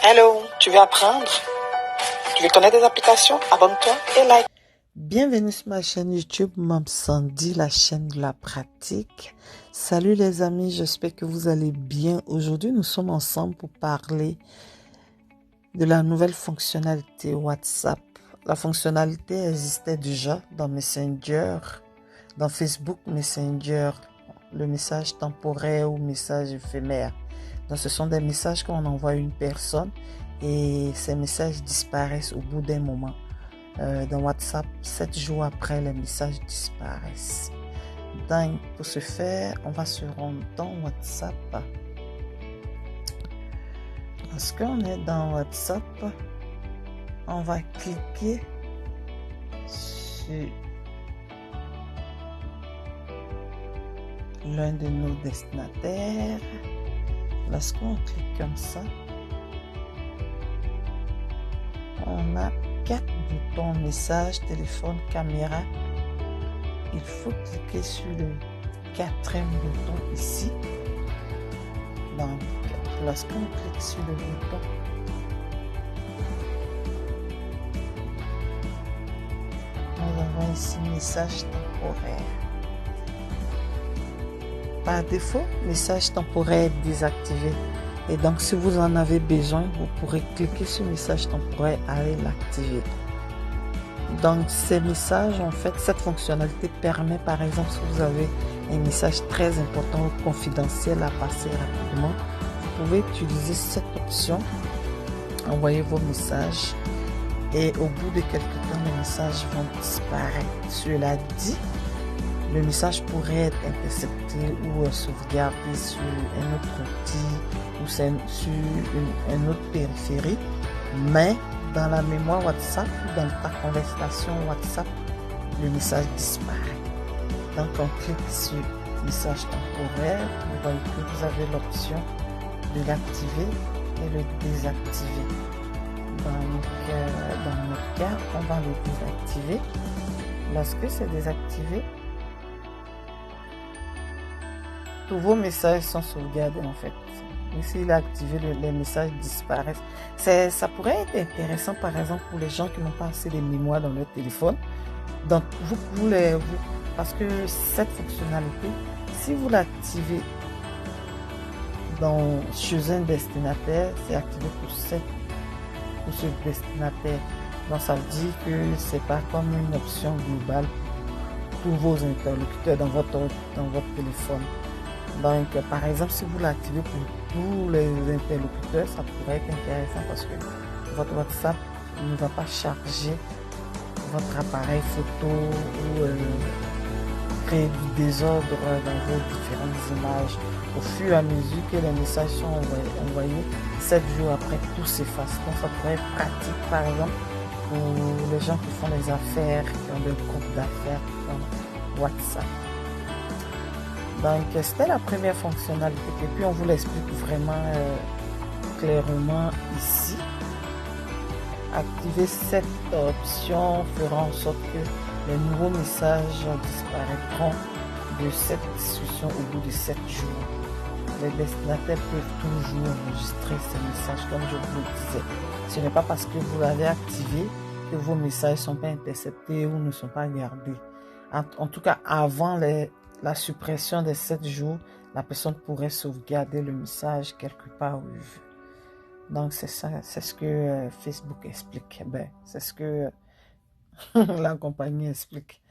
Hello, tu veux apprendre? Tu veux connaître des applications? Abonne-toi et like. Bienvenue sur ma chaîne YouTube Mam Sandy, la chaîne de la pratique. Salut les amis, j'espère que vous allez bien. Aujourd'hui, nous sommes ensemble pour parler de la nouvelle fonctionnalité WhatsApp. La fonctionnalité existait déjà dans Messenger, dans Facebook Messenger, le message temporaire ou message éphémère. Donc, ce sont des messages qu'on envoie à une personne et ces messages disparaissent au bout d'un moment. Dans WhatsApp, 7 jours après, les messages disparaissent. Donc, pour ce faire, on va se rendre dans WhatsApp. Lorsqu'on est dans WhatsApp, on va cliquer sur l'un de nos destinataires. Lorsqu'on clique comme ça, on a 4 boutons: message, téléphone, caméra. Il faut cliquer sur le 4e bouton ici. Donc, lorsqu'on clique sur le bouton, nous avons ici message temporaire. Par défaut, message temporaire est désactivé. Et donc, si vous en avez besoin, vous pourrez cliquer sur message temporaire et l'activer. Donc, ces messages, en fait, cette fonctionnalité permet, par exemple, si vous avez un message très important ou confidentiel à passer rapidement, vous pouvez utiliser cette option, envoyer vos messages et au bout de quelques temps, les messages vont disparaître. Cela dit, le message pourrait être intercepté ou sauvegardé sur un autre outil ou sur un autre périphérique, mais dans la mémoire WhatsApp ou dans ta conversation WhatsApp, le message disparaît. Donc, on clique sur message temporaire. Vous voyez que vous avez l'option de l'activer et le désactiver. Dans notre cas, on va le désactiver. Lorsque c'est désactivé, tous vos messages sont sauvegardés en fait. Et s'il est activé, les messages disparaissent. Ça pourrait être intéressant par exemple pour les gens qui n'ont pas assez de mémoire dans leur téléphone. Donc parce que cette fonctionnalité, si vous l'activez chez un destinataire, c'est activé pour ce destinataire. Donc ça veut dire que c'est pas comme une option globale pour tous vos interlocuteurs dans votre téléphone. Donc, par exemple, si vous l'activez pour tous les interlocuteurs, ça pourrait être intéressant parce que votre WhatsApp ne va pas charger votre appareil photo ou créer du désordre dans vos différentes images. Au fur et à mesure que les messages sont envoyés, 7 jours après, tout s'efface. Donc, ça pourrait être pratique, par exemple, pour les gens qui font des affaires, qui ont des groupes d'affaires dans WhatsApp. Donc, c'était la première fonctionnalité et puis on vous l'explique vraiment clairement ici. Activer cette option fera en sorte que les nouveaux messages disparaîtront de cette discussion au bout de 7 jours. Les destinataires peuvent toujours enregistrer ces messages comme je vous le disais. Ce n'est pas parce que vous l'avez activé que vos messages ne sont pas interceptés ou ne sont pas gardés. En tout cas, avant la suppression des 7 jours, la personne pourrait sauvegarder le message quelque part où il veut. Donc, c'est ça, c'est ce que Facebook explique. C'est ce que la compagnie explique.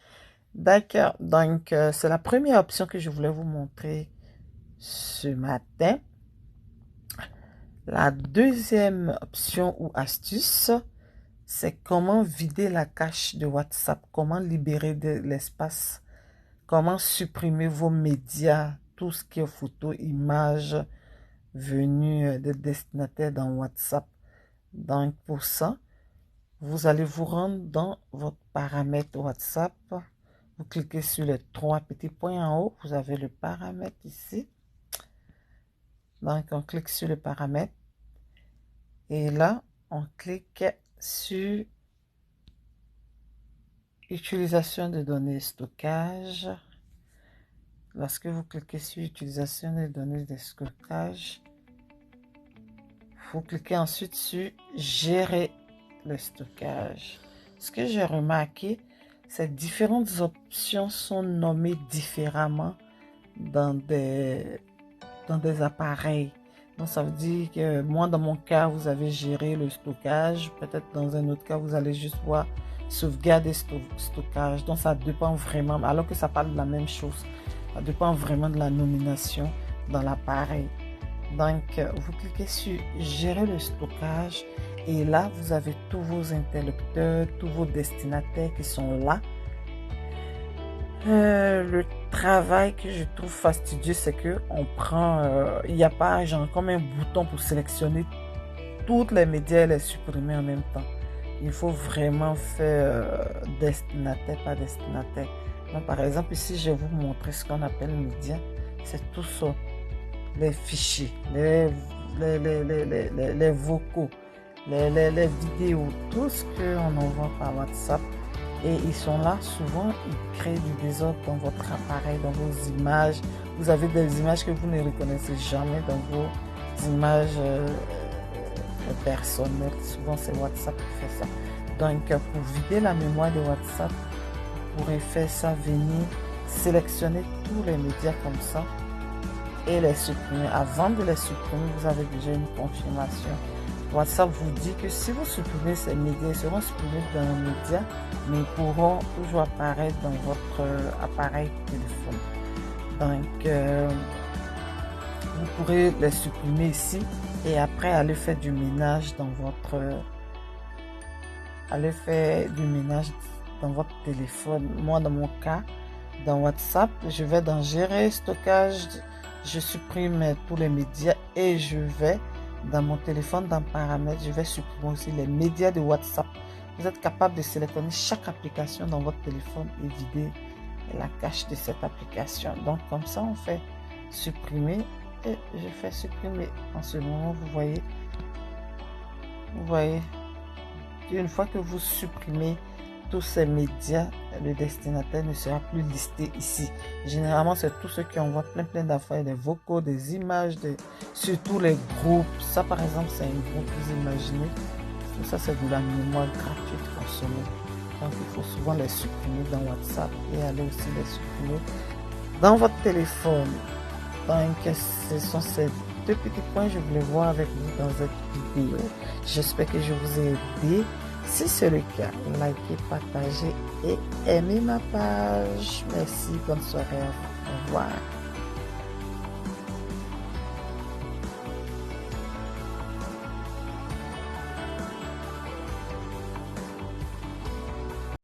D'accord, donc c'est la première option que je voulais vous montrer ce matin. La deuxième option ou astuce, c'est comment vider la cache de WhatsApp, comment libérer de l'espace, comment supprimer vos médias, tout ce qui est photos, images venues des destinataires dans WhatsApp. Donc pour ça, vous allez vous rendre dans votre paramètre WhatsApp. Vous cliquez sur les 3 petits points en haut. Vous avez le paramètre ici. Donc on clique sur le paramètre. Et là, on clique sur utilisation de données stockage. Lorsque vous cliquez sur utilisation des données de stockage, Vous cliquez ensuite sur gérer le stockage. Ce que j'ai remarqué, ces différentes options sont nommées différemment dans des appareils. Donc ça veut dire que moi dans mon cas vous avez géré le stockage, peut-être dans un autre cas vous allez juste voir sauvegarder stockage. Donc ça dépend vraiment, alors que ça parle de la même chose, ça dépend vraiment de la nomination dans l'appareil. Donc vous cliquez sur gérer le stockage et là vous avez tous vos interlocuteurs, tous vos destinataires qui sont là. Le travail que je trouve fastidieux, c'est que on prend, il n'y a pas genre comme un bouton pour sélectionner toutes les médias et les supprimer en même temps. Il faut vraiment faire destinataire par destinataire. Donc, par exemple, ici, je vais vous montrer ce qu'on appelle médias. C'est tout ça. Les fichiers, les vocaux, les vidéos, tout ce qu'on envoie par WhatsApp. Et ils sont là, souvent, ils créent du désordre dans votre appareil, dans vos images. Vous avez des images que vous ne reconnaissez jamais dans vos images personnelles. Souvent, c'est WhatsApp qui fait ça. Donc, pour vider la mémoire de WhatsApp, vous pourrez faire ça, venir sélectionner tous les médias comme ça et les supprimer. Avant de les supprimer, vous avez déjà une confirmation. WhatsApp vous dit que si vous supprimez ces médias, ils seront supprimés dans le média, mais ils pourront toujours apparaître dans votre appareil téléphone. Donc, vous pourrez les supprimer ici et après aller faire du ménage dans votre téléphone. Moi, dans mon cas, dans WhatsApp, je vais dans gérer stockage, je supprime tous les médias et je vais dans mon téléphone, dans paramètres, je vais supprimer aussi les médias de WhatsApp. Vous êtes capable de sélectionner chaque application dans votre téléphone et vider la cache de cette application. Donc comme ça, on fait supprimer et je fais supprimer. En ce moment, vous voyez, une fois que vous supprimez tous ces médias, le destinataire ne sera plus listé ici. Généralement, c'est tous ceux qui envoient plein d'affaires, des vocaux, des images, surtout les groupes. Ça, par exemple, c'est un groupe, vous imaginez. Ça, c'est de la mémoire gratuite consommée. Donc, il faut souvent les supprimer dans WhatsApp et aller aussi les supprimer dans votre téléphone. Donc, ce sont ces deux petits points que je voulais voir avec vous dans cette vidéo. J'espère que je vous ai aidé. Si c'est le cas, likez, partagez et aimez ma page. Merci, bonne soirée à vous. Au revoir.